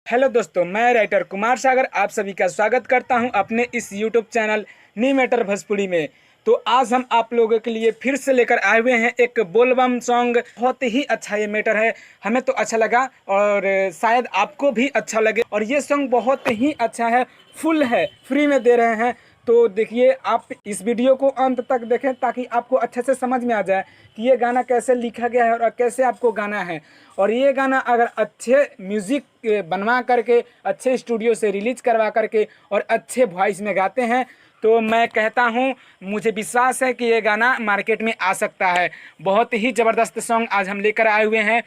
Hello दोस्तों, मैं writer Kumar Sagar आप सभी का स्वागत करता हूं अपने इस यूट्यूब चैनल नी मैटर भोजपुरी में। तो आज हम आप लोगों के लिए फिर से लेकर आए हुए हैं एक बोलबम सॉन्ग। बहुत ही अच्छा ये मैटर है, हमें तो अच्छा लगा और शायद आपको भी अच्छा लगे। और ये सॉन्ग बहुत ही अच्छा है, फुल है, फ्री में दे रहे हैं। तो देखिए, आप इस वीडियो को अंत तक देखें ताकि आपको अच्छे से समझ में आ जाए कि ये गाना कैसे लिखा गया है और कैसे आपको गाना है। और ये गाना अगर अच्छे म्यूज़िक बनवा करके, अच्छे स्टूडियो से रिलीज करवा करके और अच्छे वॉइस में गाते हैं तो मैं कहता हूँ, मुझे विश्वास है कि ये गाना मार्केट में आ सकता है। बहुत ही ज़बरदस्त सॉन्ग आज हम लेकर आए हुए हैं।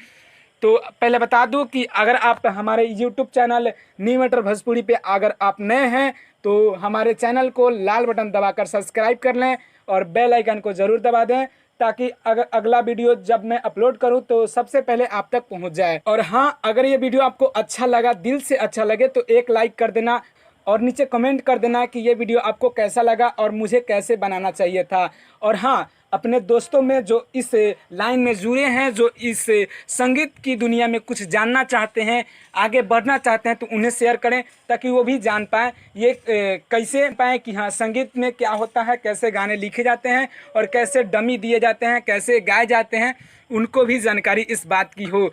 तो पहले बता दूं कि अगर आप हमारे यूट्यूब चैनल नी मैटर भोजपुरी पे अगर आप नए हैं तो हमारे चैनल को लाल बटन दबाकर सब्सक्राइब कर लें और बेल आइकन को ज़रूर दबा दें ताकि अगर अगला वीडियो जब मैं अपलोड करूं तो सबसे पहले आप तक पहुंच जाए। और हाँ, अगर ये वीडियो आपको अच्छा लगा, दिल से अच्छा लगे, तो एक लाइक कर देना और नीचे कमेंट कर देना कि ये वीडियो आपको कैसा लगा और मुझे कैसे बनाना चाहिए था। और हाँ, अपने दोस्तों में जो इस लाइन में जुड़े हैं, जो इस संगीत की दुनिया में कुछ जानना चाहते हैं, आगे बढ़ना चाहते हैं, तो उन्हें शेयर करें ताकि वो भी जान पाएँ ये कैसे पाएँ कि हाँ, संगीत में क्या होता है, कैसे गाने लिखे जाते हैं और कैसे डमी दिए जाते हैं, कैसे गाए जाते हैं, उनको भी जानकारी इस बात की हो।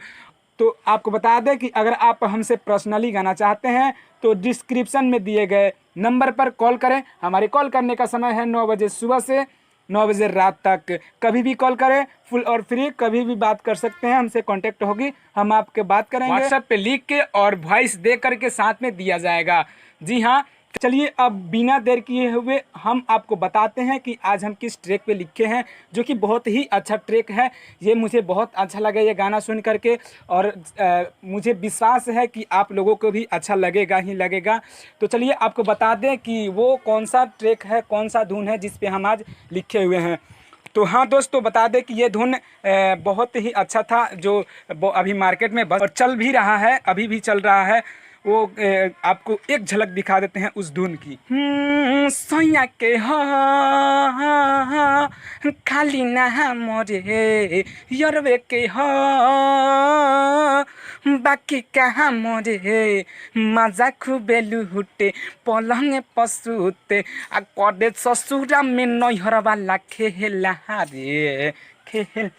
तो आपको बता दें कि अगर आप हमसे पर्सनली गाना चाहते हैं तो डिस्क्रिप्शन में दिए गए नंबर पर कॉल करें। हमारे कॉल करने का समय है 9 बजे सुबह से 9 बजे रात तक। कभी भी कॉल करें, फुल और फ्री, कभी भी बात कर सकते हैं, हमसे कांटेक्ट होगी, हम आपके बात करेंगे। व्हाट्सएप पे लिख के और वॉइस दे करके साथ में दिया जाएगा। जी हाँ, चलिए अब बिना देर किए हुए हम आपको बताते हैं कि आज हम किस ट्रैक पे लिखे हैं, जो कि बहुत ही अच्छा ट्रैक है। ये मुझे बहुत अच्छा लगा ये गाना सुन करके और मुझे विश्वास है कि आप लोगों को भी अच्छा लगेगा ही लगेगा। तो चलिए आपको बता दें कि वो कौन सा ट्रैक है, कौन सा धुन है जिस पे हम आज लिखे हुए हैं। तो हाँ दोस्तों, बता दें कि ये धुन बहुत ही अच्छा था, जो अभी मार्केट में और चल भी रहा है, अभी भी चल रहा है। वो आपको एक झलक दिखा देते हैं उस धुन की। सैया के खाली ना मोरे यरवे के बाकी कहाँ मोरे मजा खूबे लुहुटे पलंगे पसुते आ कदे ससुरा में नैहर वाला खेला रे खेल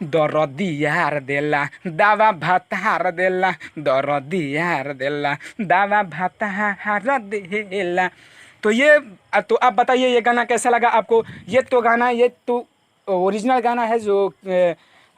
दरदियार देला दावा भात हार देला दरदियार देला दावा भात हार देला। तो ये तो आप बताइए ये गाना कैसा लगा आपको। ये तो ओरिजिनल गाना है जो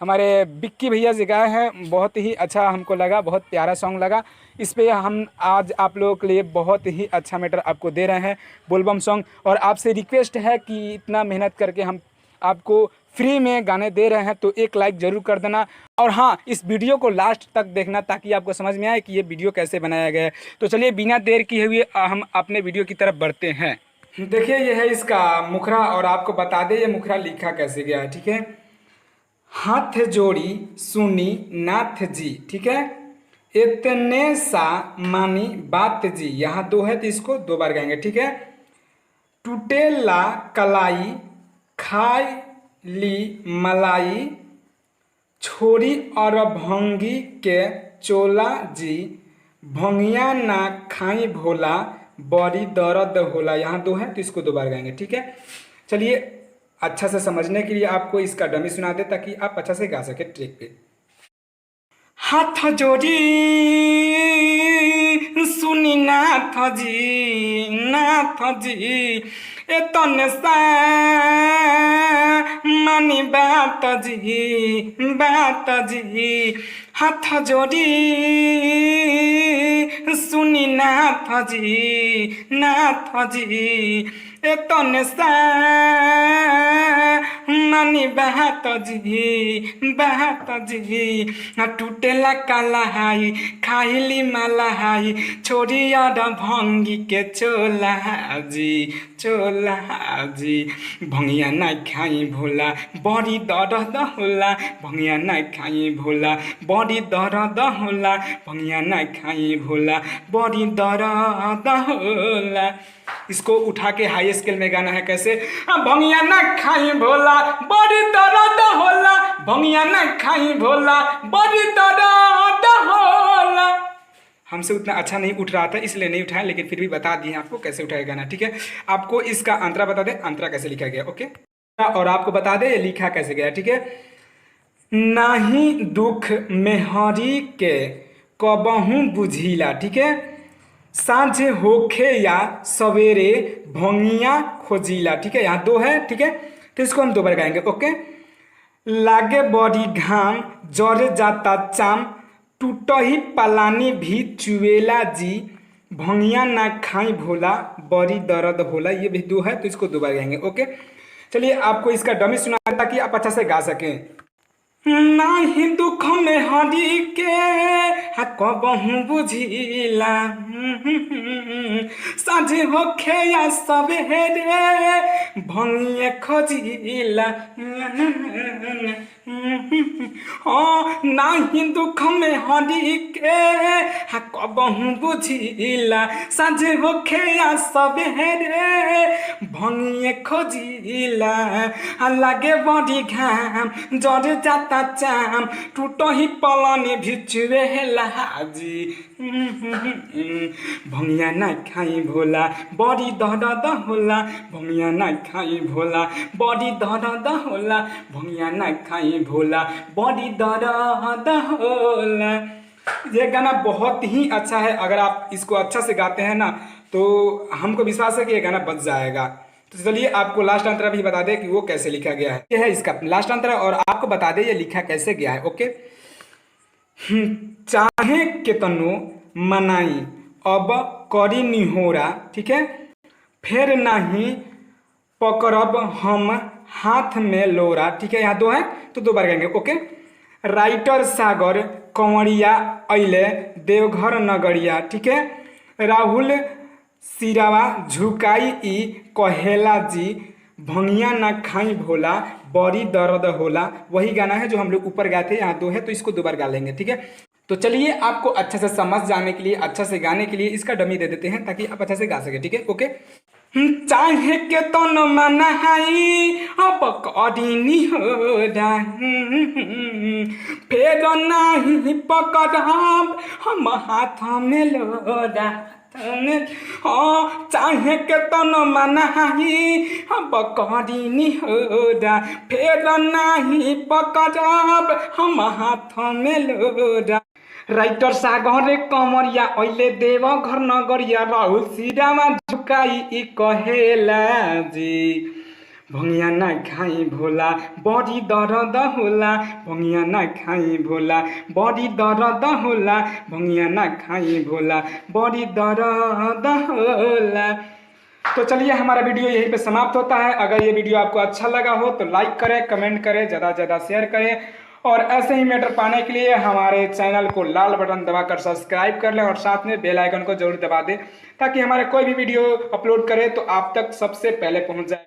हमारे बिक्की भैया जी गाए हैं। बहुत ही अच्छा हमको लगा, बहुत प्यारा सॉन्ग लगा। इस पे हम आज आप लोगों के लिए बहुत ही अच्छा मैटर आपको दे रहे हैं, बोलबम सॉन्ग। और आपसे रिक्वेस्ट है कि इतना मेहनत करके हम आपको फ्री में गाने दे रहे हैं तो एक लाइक ज़रूर कर देना। और हाँ, इस वीडियो को लास्ट तक देखना ताकि आपको समझ में आए कि ये वीडियो कैसे बनाया गया है। तो चलिए बिना देर किए हुए हम अपने वीडियो की तरफ बढ़ते हैं। देखिए, ये है इसका मुखरा और आपको बता दें ये मुखरा लिखा कैसे गया है। ठीक है, हाथ जोड़ी सुनी नाथ जी, ठीक है, इतने सा मानी बात जी। यहाँ दो है तो इसको दो बार गाएंगे। ठीक है, टूटेला कलाई खाई ली मलाई छोरी और भंगी के चोला जी भंगिया ना खाई भोला बड़ी दर्द होला। यहाँ दो है तो इसको दो बार गाएंगे। ठीक है, चलिए अच्छा से समझने के लिए आपको इसका डमी सुना दे ताकि आप अच्छा से गा सके ट्रैक पे। हाथ जोड़ी सुनी नाथ जी एतने सा मानी बात जी हाथ जोड़ी सुनी नाथ जी एतने सा मानी बात जी टूटेला काला हाई खाइली माला हाई छोरी और भंगी के चोला जी भंगिया ना खाई भोला बड़ी दर्द होला भंगिया ना खाई भोला बड़ी दर्द होला भंगिया ना खाई भोला बड़ी दर्द होला। इसको उठा के हाई स्केल में गाना है कैसे। भंगिया ना खाई भोला बड़ी दर्द होला भंगिया ना खाई भोला बड़ी दर्द होला। हमसे उतना अच्छा नहीं उठ रहा था इसलिए नहीं उठाया, लेकिन फिर भी बता दिए आपको कैसे उठाया गाना। ठीक है, आपको इसका अंतरा बता दें, अंतरा कैसे लिखा गया। ओके, और आपको बता दें ये लिखा कैसे गया। ठीक है, नाही दुख मेहरी के कबहू बुझीला। ठीक है, साँझ होखे या सवेरे भंगिया खोजीला। ठीक है, यहाँ 2 है। ठीक है, तो इसको हम 2 बार गाएंगे। ओके, लागे बड़ी घाम जड़ जाता चाम टूट ही पलानी भी चुएला जी भंगिया ना खाई भोला बड़ी दर्द होला। ये भी 2 है, तो इसको 2 बार गाएंगे। ओके, चलिए आपको इसका डमी सुना ताकि आप अच्छा से गा सकें। नाही दुख में हरी के कबहू बुझीला, साँझ होखे या सवेरे भंगिया खोजीला। नाही दुख में हरी के कबहू बुझीला, साँझ होखे या सवेरे भंगिया खोजीला। लागे बड़ी घाम जड़ जाता चाम टूटो ही पलानी भिचुए लाजी भंगिया ना खाई भोला बड़ी दर्द होला। भंगिया ना खाई भोला बड़ी दर्द होला। भंगिया ना खाई भोला बड़ी दर्द होला। ये गाना बहुत ही अच्छा है, अगर आप इसको अच्छा से गाते हैं ना तो हमको विश्वास है कि ये गाना बच जाएगा। तो चलिए आपको लास्ट अंतरा भी बता दें कि वो कैसे लिखा गया है। ये है इसका लास्ट अंतरा और आपको बता दें ये लिखा कैसे गया है। ओके, चाहे केतनो मनाई अब करी निहोरा। ठीक है, फिर नहीं पकड़ब हम हाथ में लोरा। ठीक है, यहाँ 2 है तो 2 बार गाएंगे। ओके, राइटर सागर कंवरिया अइले देवघर नगरिया। ठीक है, राहुल सिरावा झुकाई ई कहेला जी भंगिया ना खाई भोला बड़ी दर्द होला। वही गाना है जो हम लोग ऊपर गाए थे, यहाँ 2 है तो इसको 2 बार गा लेंगे। ठीक है, तो चलिए आपको अच्छे से समझ जाने के लिए, अच्छा से गाने के लिए इसका डमी दे देते हैं ताकि आप अच्छा से गा सके। ठीक है, ओके, चाहे के तन मनाई अब करी होरा फेर नहीं पकड़ब हम हाथ में लोरा। चाहे के तन मनाही अब करी होरा फेर नहीं पकड़ब हम हाथ में लोरा। राइटर सागर कमरिया अइले देवघर नगरिया राहुल सिरावा झुकाई ई कहेला जी भंगिया ना खाई भोला बड़ी दर्द होला। भंगिया ना खाई भोला बड़ी दर्द होला। भंगिया ना खाई भोला बड़ी दर्द होला। तो चलिए हमारा वीडियो यहीं पे समाप्त होता है। अगर ये वीडियो आपको अच्छा लगा हो तो लाइक करें, कमेंट करें, ज़्यादा से ज़्यादा शेयर करें और ऐसे ही मैटर पाने के लिए हमारे चैनल को लाल बटन दबाकर सब्सक्राइब कर लें और साथ में बेल आइकन को जरूर दबा दें ताकि हमारे कोई भी वीडियो अपलोड करें तो आप तक सबसे पहले पहुंच जाए।